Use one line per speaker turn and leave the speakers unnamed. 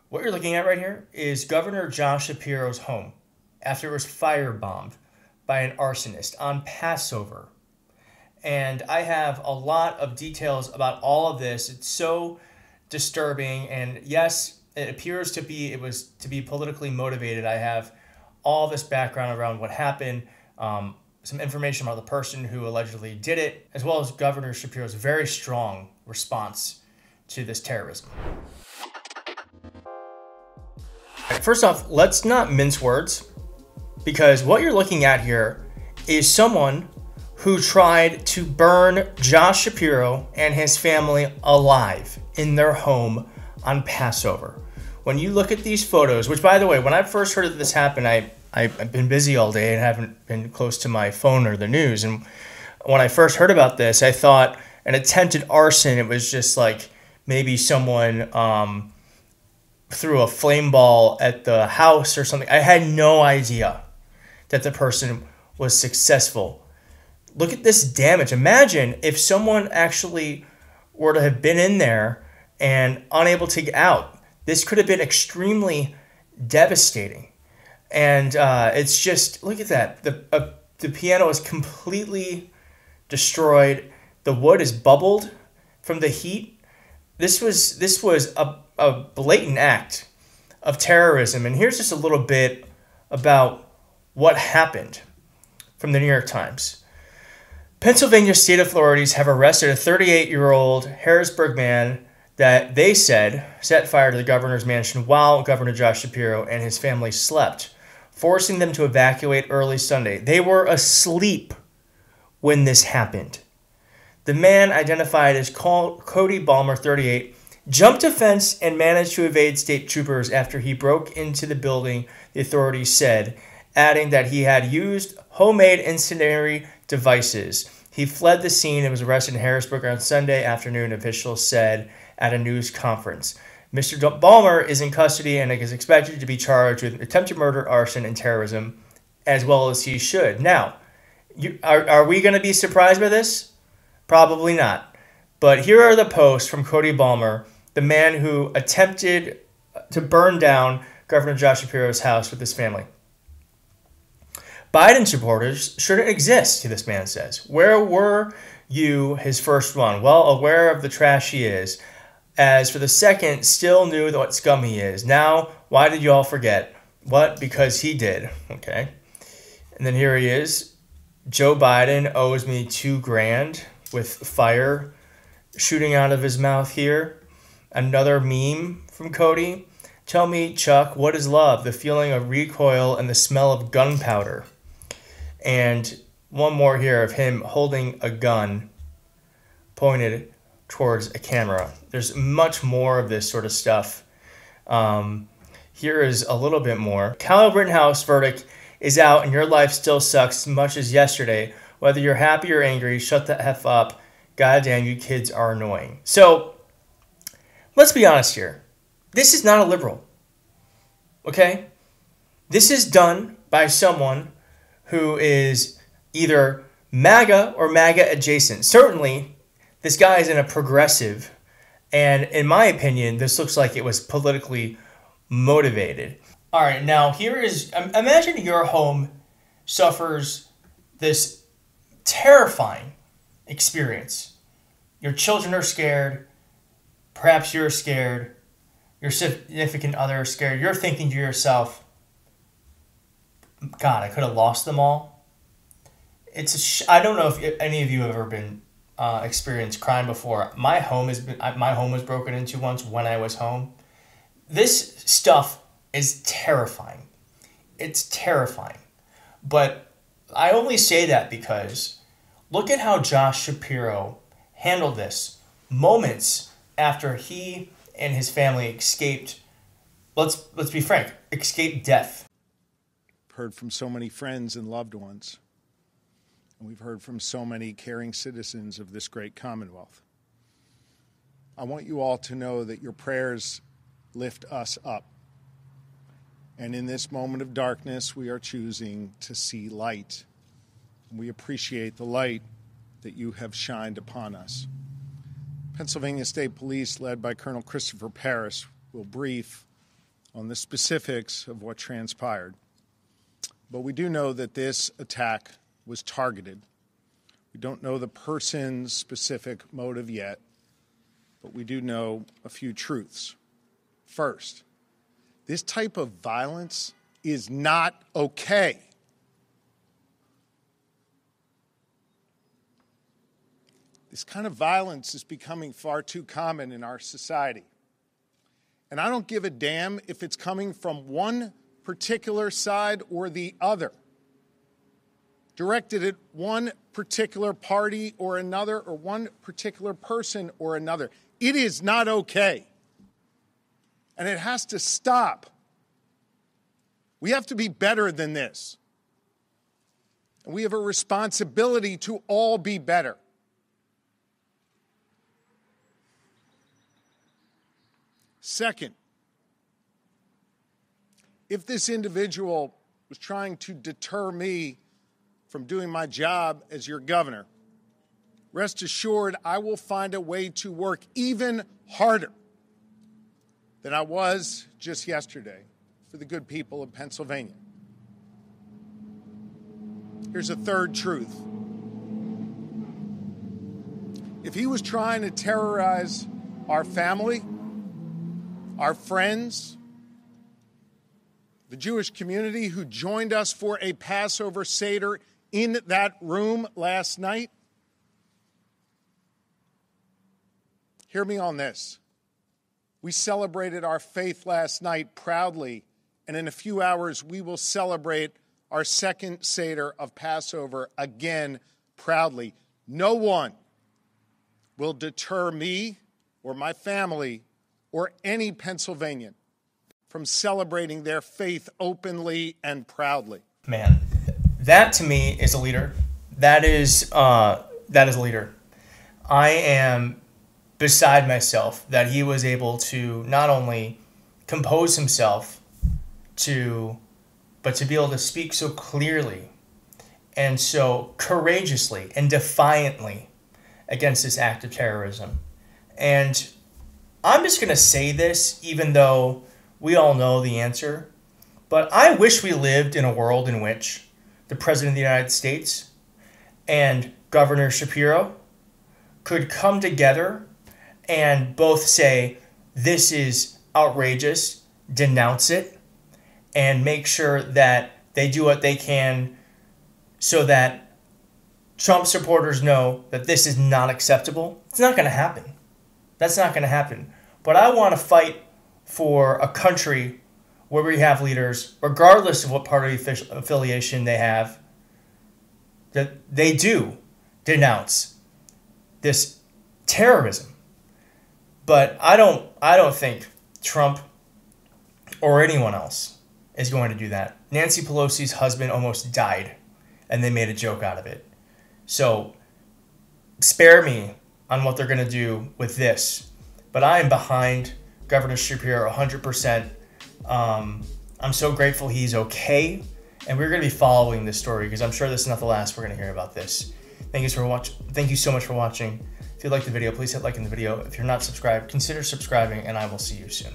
What you're looking at right here is Governor Josh Shapiro's home after it was firebombed by an arsonist on Passover. And I have a lot of details about all of this. It's so disturbing. And yes, it appears to be, it was to be politically motivated. I have all this background around what happened, some information about the person who allegedly did it, as well as Governor Shapiro's very strong response to this terrorism. First off, let's not mince words, because what you're looking at here is someone who tried to burn Josh Shapiro and his family alive in their home on Passover. When you look at these photos, which, by the way, when I first heard of this happen, I've been busy all day and haven't been close to my phone or the news. And when I first heard about this, I thought an attempted arson. It was just like maybe someone threw a flame ball at the house or something. I had no idea that the person was successful. Look at this damage. Imagine if someone actually were to have been in there and unable to get out. This could have been extremely devastating. And it's just, look at that. The piano is completely destroyed. The wood is bubbled from the heat. This was a blatant act of terrorism. And here's just a little bit about what happened from the New York Times. Pennsylvania state authorities have arrested a 38-year-old Harrisburg man that they said set fire to the governor's mansion while Governor Josh Shapiro and his family slept, forcing them to evacuate early Sunday. They were asleep when this happened. The man, identified as Cody Balmer, 38, jumped a fence and managed to evade state troopers after he broke into the building, the authorities said, adding that he had used homemade incendiary devices. He fled the scene and was arrested in Harrisburg on Sunday afternoon, officials said at a news conference. Mr. Balmer is in custody and is expected to be charged with attempted murder, arson, and terrorism, as well as he should. Now, are we going to be surprised by this? Probably not. But here are the posts from Cody Balmer, the man who attempted to burn down Governor Josh Shapiro's house with his family. Biden supporters shouldn't exist, this man says. Where were you his first one? Well, aware of the trash he is. As for the second, still knew what scum he is. Now, why did you all forget? What? Because he did. Okay. And then here he is. Joe Biden owes me $2,000 with fire shooting out of his mouth here. Another meme from Cody. Tell me, Chuck, what is love? The feeling of recoil and the smell of gunpowder. And one more here of him holding a gun pointed towards a camera. There's much more of this sort of stuff. Here is a little bit more. Kyle Rittenhouse verdict is out and your life still sucks as much as yesterday. Whether you're happy or angry, shut the F up. Goddamn, you kids are annoying. So, let's be honest here. This is not a liberal. Okay? This is done by someone who is either MAGA or MAGA adjacent. Certainly, this guy isn't a progressive. And in my opinion, this looks like it was politically motivated. All right, now here is, imagine your home suffers this terrifying experience. Your children are scared. Perhaps you're scared. Your significant other is scared. You're thinking to yourself, God, I could have lost them all. I don't know if any of you have ever been experienced crime before. My home was broken into once when I was home. This stuff is terrifying. It's terrifying. But I only say that because look at how Josh Shapiro handled this moments after he and his family escaped, let's be frank, escaped death.
Heard from so many friends and loved ones, and we've heard from so many caring citizens of this great Commonwealth. I want you all to know that your prayers lift us up. And in this moment of darkness, we are choosing to see light. We appreciate the light that you have shined upon us. Pennsylvania State Police, led by Colonel Christopher Parris, will brief on the specifics of what transpired, but we do know that this attack was targeted. We don't know the person's specific motive yet, but we do know a few truths. First, this type of violence is not okay. This kind of violence is becoming far too common in our society. And I don't give a damn if it's coming from one particular side or the other, directed at one particular party or another, or one particular person or another. It is not okay. And it has to stop. We have to be better than this. And we have a responsibility to all be better. Second, if this individual was trying to deter me from doing my job as your governor, rest assured I will find a way to work even harder than I was just yesterday for the good people of Pennsylvania. Here's a third truth. If he was trying to terrorize our family, our friends, the Jewish community who joined us for a Passover Seder in that room last night, hear me on this. We celebrated our faith last night proudly, and in a few hours we will celebrate our second Seder of Passover again proudly. No one will deter me or my family or any Pennsylvanian from celebrating their faith openly and proudly.
Man, that to me is a leader. That is a leader. I am beside myself that he was able to not only compose himself but to be able to speak so clearly and so courageously and defiantly against this act of terrorism. And I'm just going to say this, even though we all know the answer, but I wish we lived in a world in which the President of the United States and Governor Shapiro could come together and both say, this is outrageous, denounce it, and make sure that they do what they can so that Trump supporters know that this is not acceptable. It's not going to happen. That's not going to happen. But I want to fight for a country where we have leaders, regardless of what party affiliation they have, that they do denounce this terrorism. But I don't think Trump or anyone else is going to do that. Nancy Pelosi's husband almost died, and they made a joke out of it. So spare me on what they're going to do with this. But I am behind Governor Shapiro 100%. I'm so grateful he's okay. And we're going to be following this story because I'm sure this is not the last we're going to hear about this. Thank you so much for watching. If you liked the video, please hit like in the video. If you're not subscribed, consider subscribing, and I will see you soon.